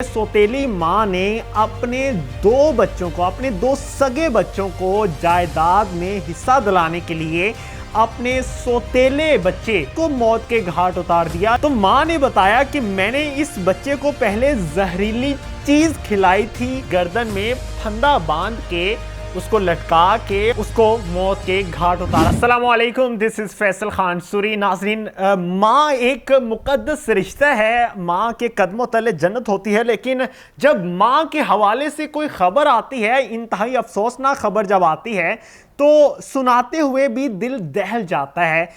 सौतेली मां ने अपने दो सगे बच्चों को जायदाद में हिस्सा दिलाने के लिए अपने सौतेले बच्चे को मौत के घाट उतार दिया। तो मां ने बताया कि मैंने इस बच्चे को पहले जहरीली चीज खिलाई थी, गर्दन में फंदा बांध के उसको लटका के उसको मौत के घाट उतारा। अस्सलामुअलैकुम, दिस इज फैसल खान सूरी। नाजरीन, माँ एक मुकद्दस रिश्ता है, माँ के कदमों तले जन्नत होती है, लेकिन जब माँ के हवाले से कोई खबर आती है, इंतहाई अफसोसनाक खबर जब आती है तो सुनाते हुए भी दिल दहल जाता है।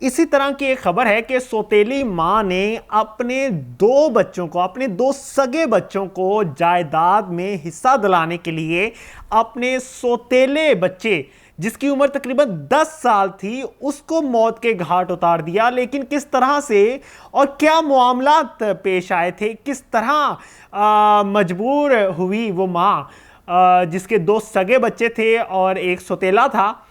इसी तरह की एक खबर है कि सौतेली मां ने अपने दो सगे बच्चों को जायदाद में हिस्सा दिलाने के लिए अपने सौतेले बच्चे, जिसकी उम्र तकरीबन 10 साल थी, उसको मौत के घाट उतार दिया। लेकिन किस तरह से और क्या मामलात पेश आए थे, किस तरह मजबूर हुई वो माँ जिसके 2 सगे बच्चे थे और एक सौतेला था।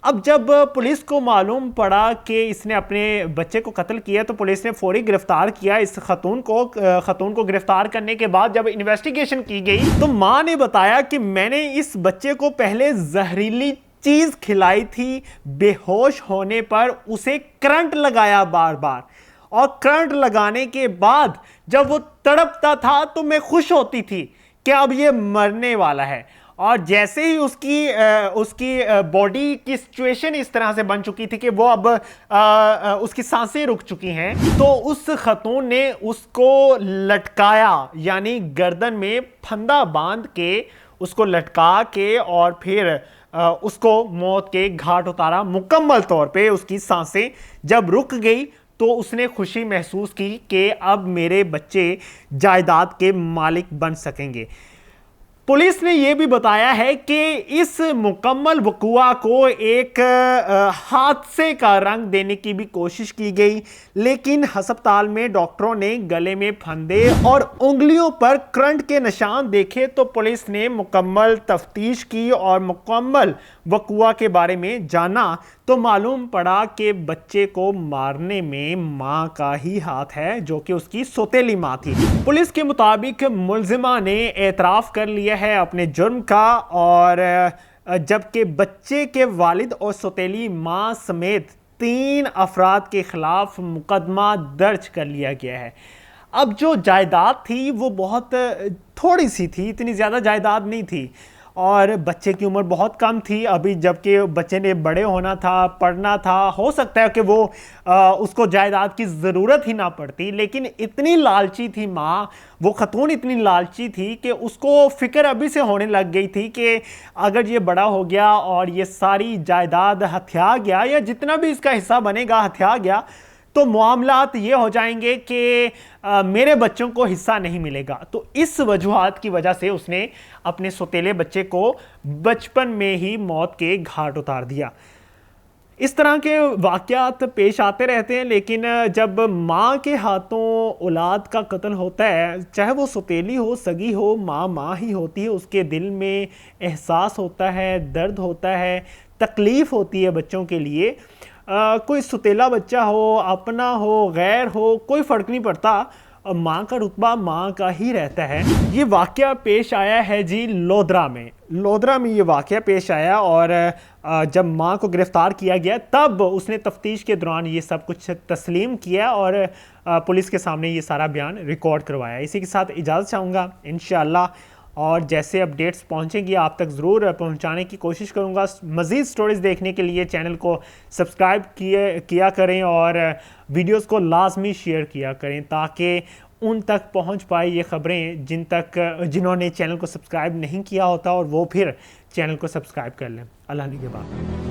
अब जब पुलिस को मालूम पड़ा कि इसने अपने बच्चे को कत्ल किया तो पुलिस ने फौरी गिरफ्तार किया इस खतून को गिरफ्तार करने के बाद जब इन्वेस्टिगेशन की गई तो मां ने बताया कि मैंने इस बच्चे को पहले जहरीली चीज खिलाई थी, बेहोश होने पर उसे करंट लगाया बार बार, और करंट लगाने के बाद जब वो तड़पता था तो मैं खुश होती थी कि अब ये मरने वाला है। और जैसे ही उसकी बॉडी की सिचुएशन इस तरह से बन चुकी थी कि वो अब उसकी सांसें रुक चुकी हैं, तो उस खतून ने उसको लटकाया, यानी गर्दन में फंदा बांध के उसको लटका के और फिर उसको मौत के घाट उतारा। मुकम्मल तौर पे उसकी सांसें जब रुक गई तो उसने खुशी महसूस की कि अब मेरे बच्चे जायदाद के मालिक बन सकेंगे। पुलिस ने यह भी बताया है कि इस मुकम्मल वक़ुआ को एक हादसे का रंग देने की भी कोशिश की गई, लेकिन अस्पताल में डॉक्टरों ने गले में फंदे और उंगलियों पर करंट के निशान देखे तो पुलिस ने मुकम्मल तफ्तीश की और मुकम्मल वक़ुआ के बारे में जाना तो मालूम पड़ा कि बच्चे को मारने में मां का ही हाथ है, जो कि उसकी सौतेली मां थी। पुलिस के मुताबिक मुलजिमा ने एतराफ़ कर लिया है अपने जुर्म का, और जबकि बच्चे के वालिद और सौतेली मां समेत 3 अफराद के खिलाफ मुकदमा दर्ज कर लिया गया है। अब जो जायदाद थी वो बहुत थोड़ी सी थी, इतनी ज़्यादा जायदाद नहीं थी, और बच्चे की उम्र बहुत कम थी अभी, जबकि बच्चे ने बड़े होना था, पढ़ना था। हो सकता है कि वो उसको जायदाद की ज़रूरत ही ना पड़ती, लेकिन इतनी लालची थी माँ, वो खतून इतनी लालची थी कि उसको फ़िक्र अभी से होने लग गई थी कि अगर ये बड़ा हो गया और ये सारी जायदाद हथिया गया या जितना भी इसका हिस्सा बनेगा हथिया गया तो मामलात ये हो जाएंगे कि मेरे बच्चों को हिस्सा नहीं मिलेगा। तो इस वजूहात की वजह से उसने अपने सौतेले बच्चे को बचपन में ही मौत के घाट उतार दिया। इस तरह के वाक़यात पेश आते रहते हैं, लेकिन जब माँ के हाथों औलाद का कत्ल होता है, चाहे वो सौतेली हो, सगी हो, माँ ही होती है, उसके दिल में एहसास होता है, दर्द होता है, तकलीफ़ होती है बच्चों के लिए। कोई सौतेला बच्चा हो, अपना हो, गैर हो, कोई फ़र्क नहीं पड़ता, माँ का रुतबा माँ का ही रहता है। ये वाक़या पेश आया है जी लोधरा में ये वाक़या पेश आया, और जब माँ को गिरफ़्तार किया गया तब उसने तफ्तीश के दौरान ये सब कुछ तस्लीम किया और पुलिस के सामने ये सारा बयान रिकॉर्ड करवाया। इसी के साथ इजाज़त चाहूँगा इंशाअल्लाह, और जैसे अपडेट्स पहुंचेंगी आप तक ज़रूर पहुंचाने की कोशिश करूंगा। मज़ीद स्टोरीज़ देखने के लिए चैनल को सब्सक्राइब किया करें और वीडियोस को लाजमी शेयर किया करें ताकि उन तक पहुंच पाए ये ख़बरें जिन्होंने चैनल को सब्सक्राइब नहीं किया होता, और वो फिर चैनल को सब्सक्राइब कर लें। अल्लाह के बाद।